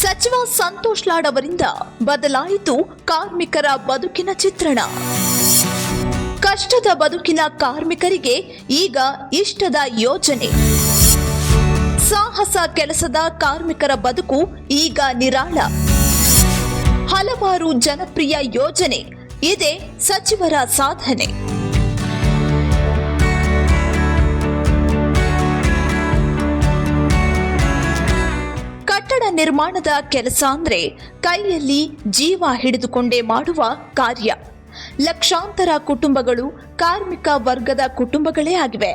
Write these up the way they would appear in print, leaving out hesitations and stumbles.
ಸಚಿವ ಸಂತೋಷ್ ಲಾಡ್ ಅವರಿಂದ ಬದಲಾಯಿತು ಕಾರ್ಮಿಕರ ಬದುಕಿನ ಚಿತ್ರಣ. ಕಷ್ಟದ ಬದುಕಿನ ಕಾರ್ಮಿಕರಿಗೆ ಈಗ ಇಷ್ಟದ ಯೋಜನೆ. ಸಾಹಸ ಕೆಲಸದ ಕಾರ್ಮಿಕರ ಬದುಕು ಈಗ ನಿರಾಳ. ಹಲವಾರು ಜನಪ್ರಿಯ ಯೋಜನೆ ಇದೆ ಸಚಿವರ ಸಾಧನೆ. ಕಟ್ಟಡ ನಿರ್ಮಾಣದ ಕೆಲಸ ಅಂದ್ರೆ ಕೈಯಲ್ಲಿ ಜೀವ ಹಿಡಿದುಕೊಂಡೇ ಮಾಡುವ ಕಾರ್ಯ. ಲಕ್ಷಾಂತರ ಕುಟುಂಬಗಳು ಕಾರ್ಮಿಕ ವರ್ಗದ ಕುಟುಂಬಗಳೇ ಆಗಿವೆ.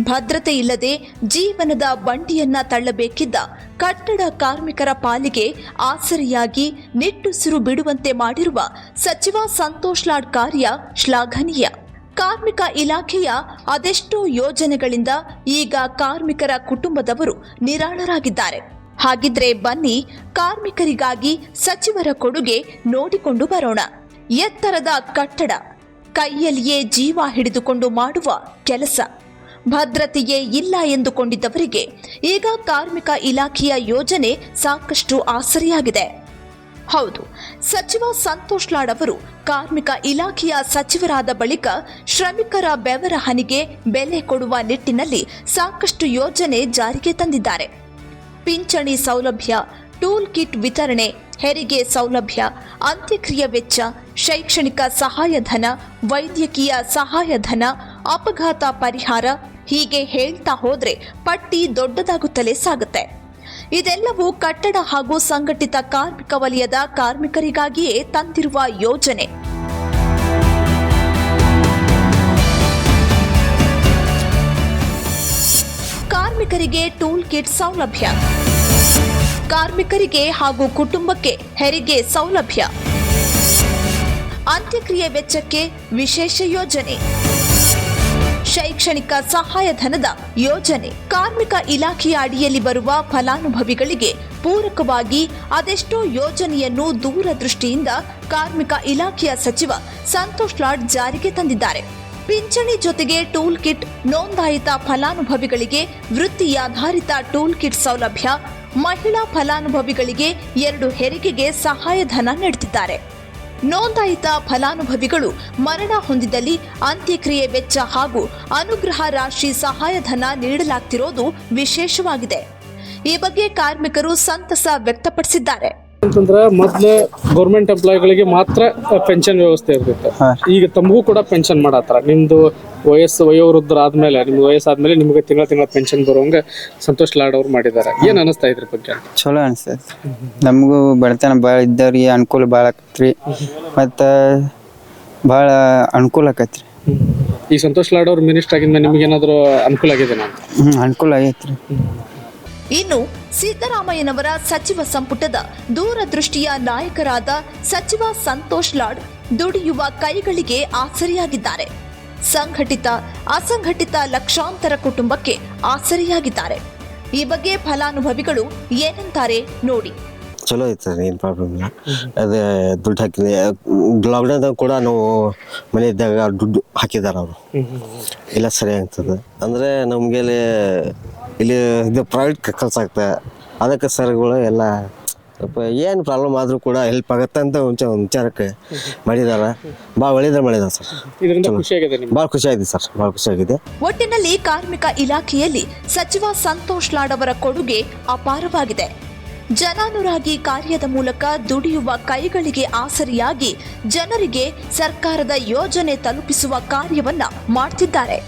ಭದ್ರತೆ ಇಲ್ಲದೆ ಜೀವನದ ಬಂಡಿಯನ್ನ ತಳ್ಳಬೇಕಿದ್ದ ಕಟ್ಟಡ ಕಾರ್ಮಿಕರ ಪಾಲಿಗೆ ಆಸರೆಯಾಗಿ ನಿಟ್ಟುಸಿರು ಬಿಡುವಂತೆ ಮಾಡಿರುವ ಸಚಿವ ಸಂತೋಷ್ ಲಾಡ್ ಕಾರ್ಯ ಶ್ಲಾಘನೀಯ. ಕಾರ್ಮಿಕ ಇಲಾಖೆಯ ಅದೆಷ್ಟೋ ಯೋಜನೆಗಳಿಂದ ಈಗ ಕಾರ್ಮಿಕರ ಕುಟುಂಬದವರು ನಿರಾಳರಾಗಿದ್ದಾರೆ. ಹಾಗಿದ್ರೆ ಬನ್ನಿ ಕಾರ್ಮಿಕರಿಗಾಗಿ ಸಚಿವರ ಕೊಡುಗೆ ನೋಡಿಕೊಂಡು ಬರೋಣ. ಎತ್ತರದ ಕಟ್ಟಡ, ಕೈಯಲ್ಲಿಯೇ ಜೀವ ಹಿಡಿದುಕೊಂಡು ಮಾಡುವ ಕೆಲಸ, ಭದ್ರತೆಯೇ ಇಲ್ಲ ಎಂದುಕೊಂಡಿದ್ದವರಿಗೆ ಈಗ ಕಾರ್ಮಿಕ ಇಲಾಖೆಯ ಯೋಜನೆ ಸಾಕಷ್ಟು ಆಸರೆಯಾಗಿದೆ. ಹೌದು, ಸಚಿವ ಸಂತೋಷ್ ಲಾಡ್ ಅವರು ಕಾರ್ಮಿಕ ಇಲಾಖೆಯ ಸಚಿವರಾದ ಬಳಿಕ ಶ್ರಮಿಕರ ಬೆವರ ಹನಿಗೆ ಬೆಲೆ ಕೊಡುವ ನಿಟ್ಟಿನಲ್ಲಿ ಸಾಕಷ್ಟು ಯೋಜನೆ ಜಾರಿಗೆ ತಂದಿದ್ದಾರೆ. ಪಿಂಚಣಿ ಸೌಲಭ್ಯ, ಟೂಲ್ ಕಿಟ್ ವಿತರಣೆ, ಹೆರಿಗೆ ಸೌಲಭ್ಯ, ಅಂತ್ಯಕ್ರಿಯೆ ವೆಚ್ಚ, ಶೈಕ್ಷಣಿಕ ಸಹಾಯಧನ, ವೈದ್ಯಕೀಯ ಸಹಾಯಧನ, ಅಪಘಾತ ಪರಿಹಾರ, ಹೀಗೆ ಹೇಳ್ತಾ ಹೋದ್ರೆ ಪಟ್ಟಿ ದೊಡ್ಡದಾಗುತ್ತಲೇ ಸಾಗುತ್ತೆ. ಇದೆಲ್ಲವೂ ಕಟ್ಟಡ ಹಾಗೂ ಸಂಘಟಿತ ಕಾರ್ಮಿಕ ವಲಯದ ಕಾರ್ಮಿಕರಿಗಾಗಿಯೇ ತಂದಿರುವ ಯೋಜನೆ. ಕಾರ್ಮಿಕರಿಗೆ ಟೂಲ್ ಕಿಟ್ ಸೌಲಭ್ಯ, ಕಾರ್ಮಿಕರಿಗೆ ಹಾಗೂ ಕುಟುಂಬಕ್ಕೆ ಹೆರಿಗೆ ಸೌಲಭ್ಯ, ಅಂತ್ಯಕ್ರಿಯೆ ವೆಚ್ಚಕ್ಕೆ ವಿಶೇಷ ಯೋಜನೆ, ಶೈಕ್ಷಣಿಕ ಸಹಾಯಧನದ ಯೋಜನೆ. ಕಾರ್ಮಿಕ ಇಲಾಖೆಯ ಅಡಿಯಲ್ಲಿ ಬರುವ ಫಲಾನುಭವಿಗಳಿಗೆ ಪೂರಕವಾಗಿ ಅದೆಷ್ಟೋ ಯೋಜನೆಯನ್ನು ದೂರದೃಷ್ಟಿಯಿಂದ ಕಾರ್ಮಿಕ ಇಲಾಖೆಯ ಸಚಿವ ಸಂತೋಷ್ ಲಾಡ್ ಜಾರಿಗೆ ತಂದಿದ್ದಾರೆ. ಪಿಂಚಣಿ ಜೊತೆಗೆ ಟೂಲ್ ಕಿಟ್, ನೋಂದಾಯಿತ ಫಲಾನುಭವಿಗಳಿಗೆ ವೃತ್ತಿಯಾಧಾರಿತ ಟೂಲ್ ಕಿಟ್ ಸೌಲಭ್ಯ, ಮಹಿಳಾ ಫಲಾನುಭವಿಗಳಿಗೆ 2 ಹೆರಿಗೆಗೆ ಸಹಾಯಧನ ನೀಡುತ್ತಿದ್ದಾರೆ. ನೋಂದಾಯಿತ ಫಲಾನುಭವಿಗಳು ಮರಣ ಹೊಂದಿದಲ್ಲಿ ಅಂತ್ಯಕ್ರಿಯೆ ವೆಚ್ಚ ಹಾಗೂ ಅನುಗ್ರಹ ರಾಶಿ ಸಹಾಯಧನ ನೀಡಲಾಗ್ತಿರೋದು ವಿಶೇಷವಾಗಿದೆ. ಈ ಬಗ್ಗೆ ಕಾರ್ಮಿಕರು ಸಂತಸ ವ್ಯಕ್ತಪಡಿಸಿದ್ದಾರೆ. ಅಂತಂದ್ರೆ ಮೊದ್ಲು ಗೌರ್ಮೆಂಟ್ ಎಂಪ್ಲಾಯಿಗಳಿಗೆ ಮಾತ್ರ ಪೆನ್ಷನ್ ವ್ಯವಸ್ಥೆ ಇರ್ತಿತ್ತು. ಈಗ ತಮಗೂ ಕೂಡ ಪೆನ್ಷನ್ ಮಾಡತ್ತಾರ. ನಿಮ್ದು ವಯೋವೃದ್ಧರ ಆದ್ಮೇಲೆ, ನಿಮ್ದು ವಯಸ್ಸಾದ್ಮೇಲೆ ನಿಮ್ಗೆ ತಿಂಗಳ ಪೆನ್ಷನ್ ಬರೋಂಗ ಸಂತೋಷ್ ಲಾಡ್ ಅವ್ರು ಮಾಡಿದ್ದಾರೆ. ಏನ್ ಅನಿಸ್ತಾ ಇದ್ರ ಬಗ್ಗೆ? ಚಲೋ ಅನಿಸ್ತೈತಿ. ನಮಗೂ ಬಡತನ ಭಾಳ ಇದ್ದವ್ರಿಗೆ ಅನುಕೂಲ ಭಾಳ ಆಕತ್ರಿ, ಮತ್ತು ಭಾಳ ಅನುಕೂಲ ಆಕತ್ರಿ. ಈ ಸಂತೋಷ್ ಲಾಡ್ ಅವ್ರು ಮಿನಿಸ್ಟರ್ ಆಗಿದ್ಮೇಲೆ ನಿಮ್ಗೆ ಏನಾದ್ರು ಅನುಕೂಲ ಆಗಿದೆ? ಅನುಕೂಲ ಆಗೈತ್ರಿ. ಇನ್ನು ಸಿದ್ದರಾಮಯ್ಯನವರ ಸಚಿವ ಸಂಪುಟದ ದೂರದೃಷ್ಟಿಯ ನಾಯಕರಾದ ಸಚಿವ ಸಂತೋಷ್ ಲಾಡ್ ದುಡಿಯುವ ಕೈಗಳಿಗೆ ಆಸರೆಯಾಗಿದ್ದಾರೆ. ಸಂಘಟಿತ ಅಸಂಘಟಿತ ಲಕ್ಷಾಂತರ ಕುಟುಂಬಕ್ಕೆ ಆಸರೆಯಾಗಿದ್ದಾರೆ. ಈ ಬಗ್ಗೆ ಫಲಾನುಭವಿಗಳು ಏನಂತಾರೆ ನೋಡಿ. ಚಲೋ ಐತೆ, ಏನು ಪ್ರಾಬ್ಲಮ್ ಇಲ್ಲ. ಅದೇ ದುಡ್ಡು ಹಾಕಿದೆ. ಲಾಕ್ಡೌನ್ದಾಗ ಕೂಡ ನಾವು ಮನೆ ಇದ್ದಾಗ ದುಡ್ಡು ಹಾಕಿದ್ದಾರೆ ಅವರು. ಇಲ್ಲ ಸರಿ ಆಗ್ತದೆ ಅಂದರೆ ನಮಗೆ ಇಲ್ಲಿ ಇದು ಪ್ರೈವೇಟ್ ಕೆಲಸ ಆಗ್ತದೆ. ಅದಕ್ಕೆ ಸರ್ಗಳು ಎಲ್ಲ ಸ್ವಲ್ಪ ಏನು ಪ್ರಾಬ್ಲಮ್ ಆದರೂ ಕೂಡ ಹೆಲ್ಪ್ ಆಗುತ್ತೆ ಅಂತ ವಿಚಾರಕ್ಕೆ ಮಾಡಿದ್ದಾರೆ. ಭಾಳ ಒಳ್ಳೆಯದೇ ಮಾಡಿದ್ದಾರೆ ಸರ್. ಭಾಳ ಖುಷಿಯಾಗಿದೆ ಸರ್, ಭಾಳ ಖುಷಿಯಾಗಿದೆ. ಒಟ್ಟಿನಲ್ಲಿ ಕಾರ್ಮಿಕ ಇಲಾಖೆಯಲ್ಲಿ ಸಚಿವ ಸಂತೋಷ್ ಲಾಡ್ ಅವರ ಕೊಡುಗೆ ಅಪಾರವಾಗಿದೆ. ಜನಾನುರಾಗಿ ಕಾರ್ಯದ ಮೂಲಕ ದುಡಿಯುವ ಕೈಗಳಿಗೆ ಆಸರಿಯಾಗಿ ಜನರಿಗೆ ಸರ್ಕಾರದ ಯೋಜನೆ ತಲುಪಿಸುವ ಕಾರ್ಯವನ್ನ ಮಾಡ್ತಿದ್ದಾರೆ.